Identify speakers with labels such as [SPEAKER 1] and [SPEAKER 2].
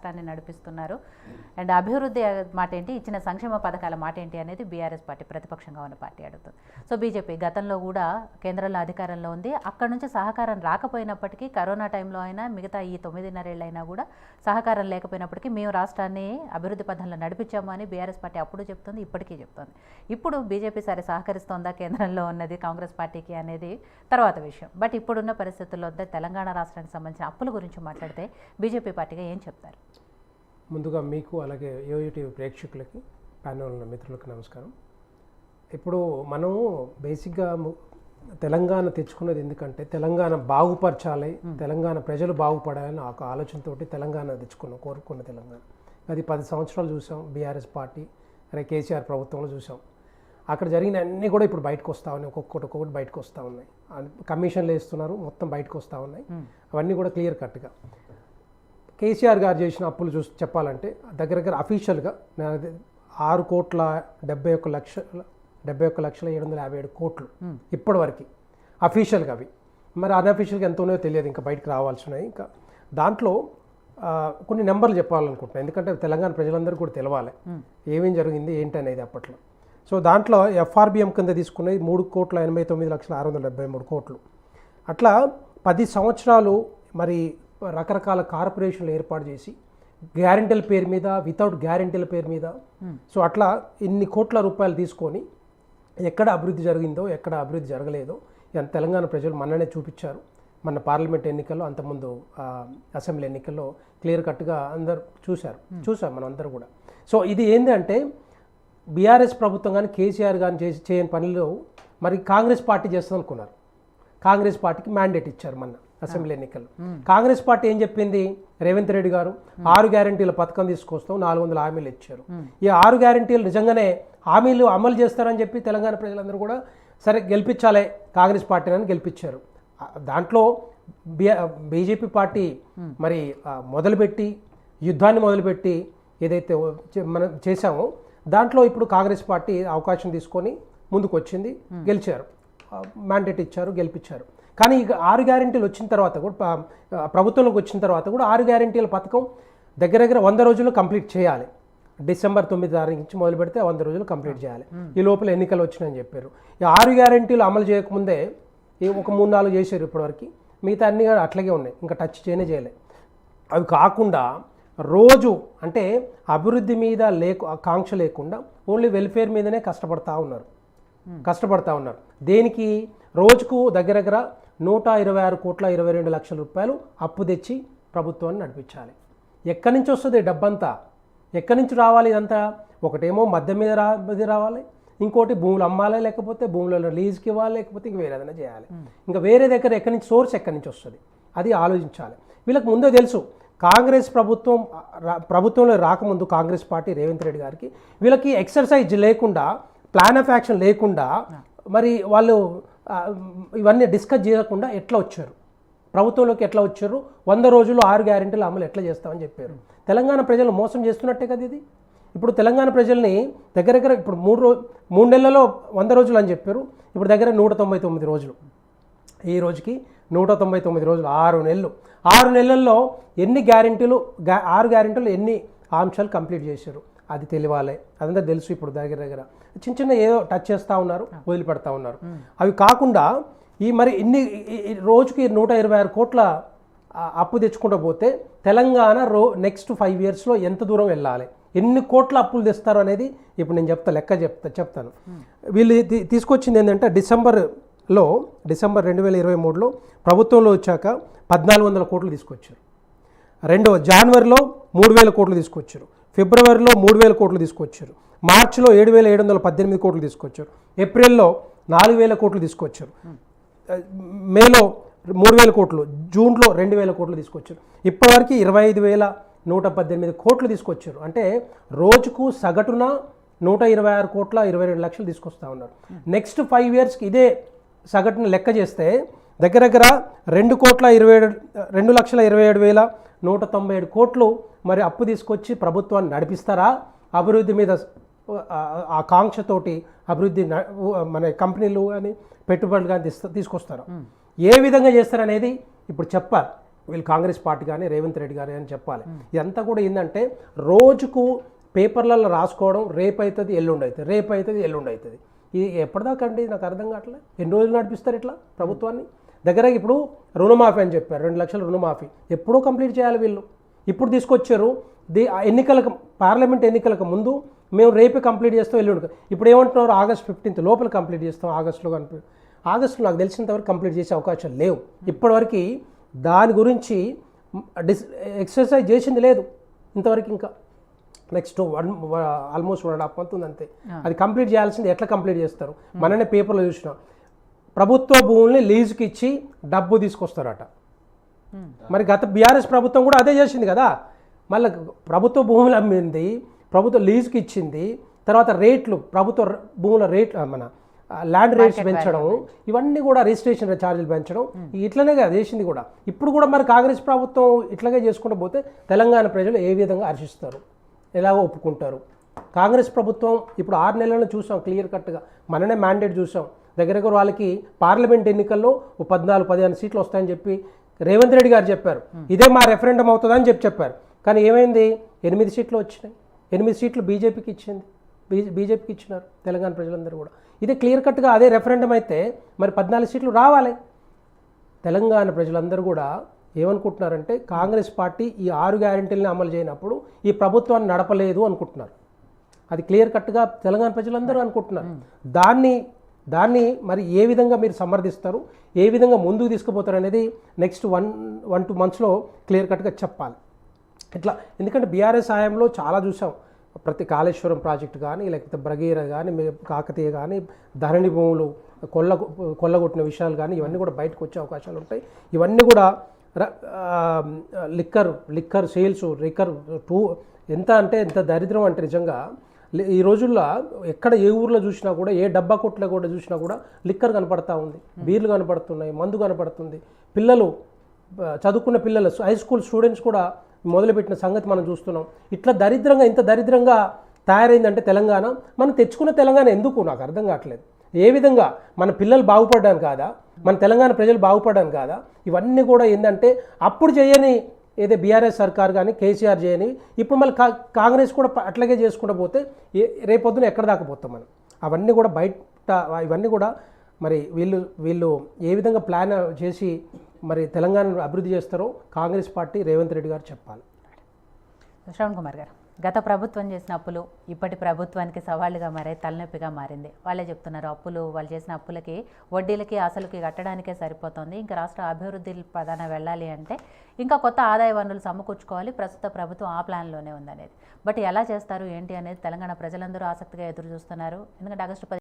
[SPEAKER 1] రాష్ట్రాన్ని నడిపిస్తున్నారు. అండ్ అభివృద్ధి మాట ఏంటి, ఇచ్చిన సంక్షేమ పథకాల మాట ఏంటి అనేది బీఆర్ఎస్ పార్టీ ప్రతిపక్షంగా ఉన్న పార్టీ అడుగుతుంది. సో బీజేపీ గతంలో కూడా కేంద్రంలో అధికారంలో ఉంది. అక్కడ నుంచి సహకారం రాకపోయినప్పటికీ కరోనా టైంలో అయినా మిగతా ఈ 9.5 ఏళ్ళైనా కూడా సహకారం లేకపోయినప్పటికీ మేము రాష్ట్రాన్ని అభివృద్ధి పథంలో నడిపించాము అని బీఆర్ఎస్ పార్టీ అప్పుడు చెప్తుంది, ఇప్పటికీ చెప్తుంది. ఇప్పుడు బీజేపీ సరే సహకరిస్తోందా కేంద్రంలో ఉన్నది కాంగ్రెస్ పార్టీకి అనేది తర్వాత విషయం. బట్ ఇప్పుడున్న పరిస్థితుల్లో తెలంగాణ రాష్ట్రానికి సంబంధించిన అప్పుల గురించి మాట్లాడితే బీజేపీ పార్టీగా ఏం చెప్తారు?
[SPEAKER 2] ముందుగా మీకు అలాగే యోయూటీవీ ప్రేక్షకులకి ప్యానెల్ ఉన్న మిత్రులకు నమస్కారం. ఇప్పుడు మనం బేసిక్గా తెలంగాణ తెచ్చుకున్నది ఎందుకంటే తెలంగాణ బాగుపరచాలి, తెలంగాణ ప్రజలు బాగుపడాలని ఒక ఆలోచనతో తెలంగాణ కోరుకున్న తెలంగాణ. అది 10 సంవత్సరాలు చూసాం బీఆర్ఎస్ పార్టీ, అరే కేసీఆర్ ప్రభుత్వంలో చూసాం. అక్కడ జరిగిన అన్నీ కూడా ఇప్పుడు బయటకు వస్తూ ఉన్నాయి, ఒక్కొక్కటి బయటకు వస్తూ ఉన్నాయి. కమిషన్లు వేస్తున్నారు, మొత్తం బయటకు వస్తూ ఉన్నాయి. అవన్నీ కూడా క్లియర్ కట్గా కేసీఆర్ గారు చేసిన అప్పులు చూసి చెప్పాలంటే దగ్గర అఫీషియల్గా 6,71,757 కోట్లు ఇప్పటివరకు అఫీషియల్గా. అవి మరి అన్అఫీషియల్గా ఎంత ఉన్నాయో తెలియదు, ఇంకా బయటకు రావాల్సి ఉన్నాయి. ఇంకా దాంట్లో కొన్ని నెంబర్లు చెప్పాలనుకుంటున్నాను, ఎందుకంటే తెలంగాణ ప్రజలందరూ కూడా తెలవాలి ఏమేం జరిగింది ఏంటి అనేది అప్పట్లో. సో దాంట్లో ఎఫ్ఆర్బిఎం కింద తీసుకున్నది 3,89,673 కోట్లు. అట్లా 10 సంవత్సరాలు మరి రకరకాల కార్పొరేషన్లు ఏర్పాటు చేసి గ్యారెంటీల పేరు మీద, వితౌట్ గ్యారెంటీల పేరు మీద, సో అట్లా ఇన్ని కోట్ల రూపాయలు తీసుకొని ఎక్కడ అభివృద్ధి జరిగిందో ఎక్కడ అభివృద్ధి జరగలేదో తెలంగాణ ప్రజలు మొన్ననే చూపించారు. మన పార్లమెంట్ ఎన్నికల్లో, అంతకుముందు అసెంబ్లీ ఎన్నికల్లో క్లియర్ కట్గా అందరూ చూసాం మనం అందరూ కూడా. సో ఇది ఏంటంటే బీఆర్ఎస్ ప్రభుత్వం కానీ కేసీఆర్ కానీ చేయని పనులు మరి కాంగ్రెస్ పార్టీ చేస్తుంది అనుకున్నారు. కాంగ్రెస్ పార్టీకి మ్యాండేట్ ఇచ్చారు మొన్న అసెంబ్లీ ఎన్నికల్లో. కాంగ్రెస్ పార్టీ ఏం చెప్పింది, రేవంత్ రెడ్డి గారు 6 గ్యారెంటీల పథకం తీసుకొస్తాం, 400 హామీలు ఇచ్చారు. ఈ 6 గ్యారెంటీలు నిజంగానే హామీలు అమలు చేస్తారని చెప్పి తెలంగాణ ప్రజలందరూ కూడా సరే గెలిపించాలి కాంగ్రెస్ పార్టీని గెలిపించారు. దాంట్లో బీజేపీ పార్టీ మరి మొదలుపెట్టి యుద్ధాన్ని మొదలుపెట్టి ఏదైతే మనం చేశామో దాంట్లో ఇప్పుడు కాంగ్రెస్ పార్టీ అవకాశం తీసుకొని ముందుకు వచ్చింది, గెలిచారు, మ్యాండేట్ ఇచ్చారు, గెలిపించారు. కానీ ఇక 6 గ్యారెంటీలు వచ్చిన తర్వాత కూడా ప్రభుత్వంలోకి వచ్చిన తర్వాత కూడా 6 గ్యారెంటీల పథకం దగ్గర 100 రోజుల్లో కంప్లీట్ చేయాలి. డిసెంబర్ 9 తారీఖు నుంచి మొదలు పెడితే 100 రోజులు కంప్లీట్ చేయాలి. ఈ లోపల ఎన్నికలు వచ్చినాయని చెప్పారు. ఈ 6 గ్యారెంటీలు అమలు చేయకముందే ఒక 3-4 చేశారు ఇప్పటివరకు, మిగతా అన్నీ అట్లాగే ఉన్నాయి, ఇంకా టచ్ చేయలే. అవి కాకుండా రోజు అంటే అభివృద్ధి మీద ఆకాంక్ష లేకుండా ఓన్లీ వెల్ఫేర్ మీదనే కష్టపడతా ఉన్నారు. దేనికి? రోజుకు దగ్గర 126,22 లక్షల రూపాయలు అప్పు తెచ్చి ప్రభుత్వాన్ని నడిపించాలి. ఎక్కడి నుంచి వస్తుంది డబ్బంతా? ఎక్కడి నుంచి రావాలి ఇదంతా? ఒకటేమో మధ్య మీద రావాలి, ఇంకోటి భూములు అమ్మాలి, లేకపోతే భూములలో లీజుకి ఇవ్వాలి, లేకపోతే ఇంక వేరే ఏదైనా చేయాలి. ఇంకా వేరే దగ్గర ఎక్కడి నుంచి సోర్స్ ఎక్కడి నుంచి వస్తుంది అది ఆలోచించాలి. వీళ్ళకి ముందే తెలుసు, కాంగ్రెస్ ప్రభుత్వంలో రాకముందు కాంగ్రెస్ పార్టీ రేవంత్ రెడ్డి గారికి వీళ్ళకి ఎక్సర్సైజ్ లేకుండా, ప్లాన్ ఆఫ్ యాక్షన్ లేకుండా, మరి వాళ్ళు ఇవన్నీ డిస్కస్ చేయకుండా ఎట్లా వచ్చారు ప్రభుత్వంలోకి, ఎట్లా వచ్చారు, 100 రోజుల్లో 6 గ్యారెంటీలు అమలు ఎట్లా చేస్తామని చెప్పారు. తెలంగాణ ప్రజలు మోసం చేస్తున్నట్టే కదా ఇది. ఇప్పుడు తెలంగాణ ప్రజల్ని దగ్గర ఇప్పుడు 3 నెలల్లో 100 రోజులు అని చెప్పారు, ఇప్పుడు దగ్గర 199 రోజులు. ఈ రోజుకి 199 రోజులు, 6 నెలల్లో ఎన్ని గ్యారెంటీలు, 6 గ్యారెంటీలు ఎన్ని అంశాలు కంప్లీట్ చేశారు అది తెలియాలి. అదంతా తెలుసు. ఇప్పుడు దగ్గర చిన్న ఏదో టచ్ చేస్తూ ఉన్నారు, వదిలిపెడతా ఉన్నారు. అవి కాకుండా ఈ మరి రోజుకి 126 కోట్ల అప్పు తెచ్చుకుంటూ పోతే తెలంగాణ నెక్స్ట్ 5 yearsలో ఎంత దూరం వెళ్ళాలి, ఎన్ని కోట్ల అప్పులు తెస్తారు అనేది ఇప్పుడు నేను చెప్తాను. వీళ్ళు తీసుకొచ్చింది ఏంటంటే డిసెంబర్ 2023లో ప్రభుత్వంలో వచ్చాక 1,400 కోట్లు తీసుకొచ్చారు. జనవరిలో 3,000 కోట్లు తీసుకొచ్చారు. ఫిబ్రవరిలో 3,000 కోట్లు తీసుకొచ్చారు. మార్చిలో 7,718 కోట్లు తీసుకొచ్చారు. ఏప్రిల్లో 4,000 కోట్లు తీసుకొచ్చారు. మేలో 3,000 కోట్లు, జూన్లో 2,000 కోట్లు తీసుకొచ్చారు. ఇప్పటివరకు 25,118 కోట్లు తీసుకొచ్చారు. అంటే రోజుకు సగటున 126,22 లక్షలు తీసుకొస్తా ఉన్నారు. నెక్స్ట్ 5 yearsకి ఇదే సగటున లెక్క చేస్తే దగ్గర 2,27,197 కోట్లు మరి అప్పు తీసుకొచ్చి ప్రభుత్వాన్ని నడిపిస్తారా? అభివృద్ధి మీద ఆకాంక్షతోటి అభివృద్ధి మన కంపెనీలు కానీ పెట్టుబడులు కానీ తీసుకొస్తారు. ఏ విధంగా చేస్తారనేది ఇప్పుడు చెప్పాలి. వీళ్ళు కాంగ్రెస్ పార్టీ కానీ రేవంత్ రెడ్డి గారు అని చెప్పాలి. ఇదంతా కూడా ఏంటంటే రోజుకు పేపర్లలో రాసుకోవడం, రేపు అవుతుంది ఎల్లుండి అవుతుంది, రేపు అవుతుంది ఎల్లుండి అవుతుంది. ఇది ఎప్పటిదాకా అండి? నాకు అర్థం కావట్లేదు. ఎన్ని రోజులు నడిపిస్తారు ఇట్లా ప్రభుత్వాన్ని? దగ్గర ఇప్పుడు రుణమాఫీ అని చెప్పారు, 2 లక్షల రుణమాఫీ ఎప్పుడో కంప్లీట్ చేయాలి వీళ్ళు. ఇప్పుడు తీసుకొచ్చారు ఎన్నికలకు, పార్లమెంట్ ఎన్నికలకు ముందు మేము రేపే కంప్లీట్ చేస్తాం ఎల్లుండి. ఇప్పుడు ఏమంటున్నారు? ఆగస్ట్ 15 లోపల కంప్లీట్ చేస్తాం. ఆగస్టులో ఆగస్టులో నాకు తెలిసినంతవరకు కంప్లీట్ చేసే అవకాశాలు లేవు. ఇప్పటివరకు దాని గురించి ఎక్సర్సైజ్ చేసింది లేదు ఇంతవరకు. ఇంకా నెక్స్ట్ ఆల్మోస్ట్ 1.5 month ఉంది అంతే. అది కంప్లీట్ చేయాల్సింది ఎట్లా కంప్లీట్ చేస్తారు? మననే పేపర్లో చూసినాం, ప్రభుత్వ భూముల్ని లీజుకి ఇచ్చి డబ్బు తీసుకొస్తారట. మరి గత బీఆర్ఎస్ ప్రభుత్వం కూడా అదే చేసింది కదా. మళ్ళీ ప్రభుత్వ భూములు అమ్మింది, ప్రభుత్వ లీజుకి ఇచ్చింది, తర్వాత రేట్లు, ప్రభుత్వ భూముల రేట్లు, మన ల్యాండ్ రేట్స్ పెంచడం, ఇవన్నీ కూడా రిజిస్ట్రేషన్ ఛార్జీలు పెంచడం, ఇట్లనే కదా చేసింది కూడా. ఇప్పుడు కూడా మరి కాంగ్రెస్ ప్రభుత్వం ఇట్లాగే చేసుకుంటూ పోతే తెలంగాణ ప్రజలు ఏ విధంగా హర్షిస్తారు, ఎలాగో ఒప్పుకుంటారు? కాంగ్రెస్ ప్రభుత్వం ఇప్పుడు 6 నెలలను చూసాం క్లియర్ కట్గా, మననే మ్యాండేట్ చూసాం. దగ్గర వాళ్ళకి పార్లమెంట్ ఎన్నికల్లో 14-15 సీట్లు వస్తాయని చెప్పి రేవంత్ రెడ్డి గారు చెప్పారు. ఇదే మా రెఫరెండం అవుతుందని చెప్పారు. కానీ ఏమైంది? 8 సీట్లు వచ్చినాయి. 8 సీట్లు బీజేపీకి ఇచ్చింది, బీజేపీకి ఇచ్చినారు తెలంగాణ ప్రజలందరూ కూడా. ఇదే క్లియర్ కట్గా అదే రెఫరెండం అయితే మరి 14 సీట్లు రావాలి. తెలంగాణ ప్రజలందరూ కూడా ఏమనుకుంటున్నారంటే కాంగ్రెస్ పార్టీ ఈ 6 గ్యారెంటీలని అమలు చేయనప్పుడు ఈ ప్రభుత్వాన్ని నడపలేదు అనుకుంటున్నారు. అది క్లియర్ కట్గా తెలంగాణ ప్రజలందరూ అనుకుంటున్నారు. దాన్ని మరి ఏ విధంగా మీరు సమర్థిస్తారు, ఏ విధంగా ముందుకు తీసుకుపోతారు అనేది నెక్స్ట్ 1-2 monthsలో క్లియర్ కట్గా చెప్పాలి. ఇట్లా ఎందుకంటే బీఆర్ఎస్ హయాంలో చాలా చూసాం. ప్రతి కాళేశ్వరం ప్రాజెక్టు కానీ, లేకపోతే భగీరథ కానీ, కాకతీయ కానీ, ధరణి భూములు కొల్లగొట్టిన విషయాలు కానీ ఇవన్నీ కూడా బయటకు వచ్చే అవకాశాలు ఉంటాయి. ఇవన్నీ కూడా లిక్కర్ సేల్స్, ఎంత దరిద్రం అంటే నిజంగా ఈ రోజుల్లో ఎక్కడ ఏ ఊర్లో చూసినా కూడా, ఏ డబ్బా కొట్లో కూడా చూసినా కూడా లిక్కర్ కనపడతా ఉంది, బీర్లు కనపడుతున్నాయి, మందు కనపడుతుంది. పిల్లలు, చదువుకున్న పిల్లలు, హై స్కూల్ స్టూడెంట్స్ కూడా మొదలుపెట్టిన సంగతి మనం చూస్తున్నాం. ఇట్లా ఇంత దరిద్రంగా తయారైందంటే తెలంగాణ, మనం తెచ్చుకున్న తెలంగాణ ఎందుకు నాకు అర్థం కావట్లేదు. ఏ విధంగా మన పిల్లలు బాగుపడ్డాను కాదా, మన తెలంగాణ ప్రజలు బాగుపడ్డాను కాదా? ఇవన్నీ కూడా ఏంటంటే అప్పుడు చేయని ఏదో బీఆర్ఎస్ సర్కార్ కానీ కేసీఆర్ చేయని, ఇప్పుడు మళ్ళీ కాంగ్రెస్ కూడా అట్లాగే చేసుకుంటూ పోతే రేపొద్దున ఎక్కడ దాకా పోతాం మనం? అవన్నీ కూడా బయట, ఇవన్నీ కూడా మరి వీళ్ళు ఏ విధంగా ప్లాన్ చేసి మరి తెలంగాణను అభివృద్ధి చేస్తారో కాంగ్రెస్ పార్టీ, రేవంత్ రెడ్డి గారు చెప్పాలి.
[SPEAKER 1] శ్రవణ్ కుమార్ గారు, గత ప్రభుత్వం చేసిన అప్పులు ఇప్పటి ప్రభుత్వానికి సవాళ్ళుగా మారే, తలనొప్పిగా మారింది. వాళ్ళే చెప్తున్నారు అప్పులు, వాళ్ళు చేసిన అప్పులకి, వడ్డీలకి, అసలుకి కట్టడానికే సరిపోతుంది. ఇంకా రాష్ట్ర అభివృద్ధి ప్రధాన వెళ్ళాలి అంటే ఇంకా కొత్త ఆదాయ వనరులు సమకూర్చుకోవాలి. ప్రస్తుత ప్రభుత్వం ఆ ప్లాన్లోనే ఉందనేది. బట్ ఎలా చేస్తారు ఏంటి అనేది తెలంగాణ ప్రజలందరూ ఆసక్తిగా ఎదురు చూస్తున్నారు. ఎందుకంటే ఆగస్టు